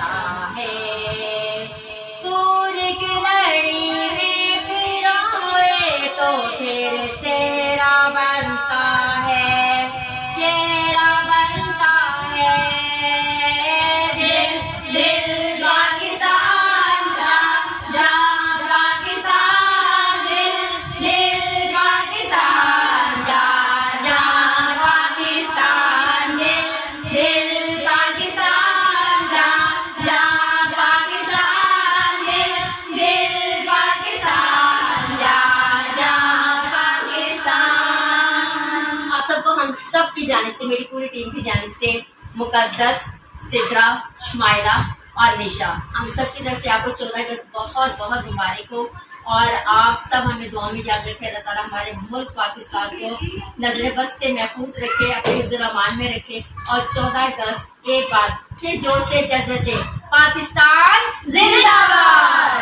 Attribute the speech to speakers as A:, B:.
A: बनता है। पूरी की लड़ी में पिरोए तो फिर सेहरा बनता है, चेहरा बनता है। दिल दिल पाकिस्तान जा जा पाकिस्तान, दिल दिल पाकिस्तान जा जा पाकिस्तान, दिल दिल पाकिस्तान जा जा पाकिस्तान, दिल दिल पाकिस्तान जा जा पाकिस्तान। आप सबको हम सब की जानिब से, मेरी पूरी टीम की जानिब से मुकद्दस, सिद्रा, शुमाइला और निशा, हम सब की तरफ से आपको 14 अगस्त बहुत बहुत मुबारक हो। और आप सब हमें दुआ में याद रखें। अल्लाह ताला हमारे मुल्क पाकिस्तान को नजर बस से महफूज रखे, अपने हिफ्ज़-ओ-अमान में रखे। और 14 अगस्त एक बार फिर जोर से जज्बे से पाकिस्तान जिंदाबाद।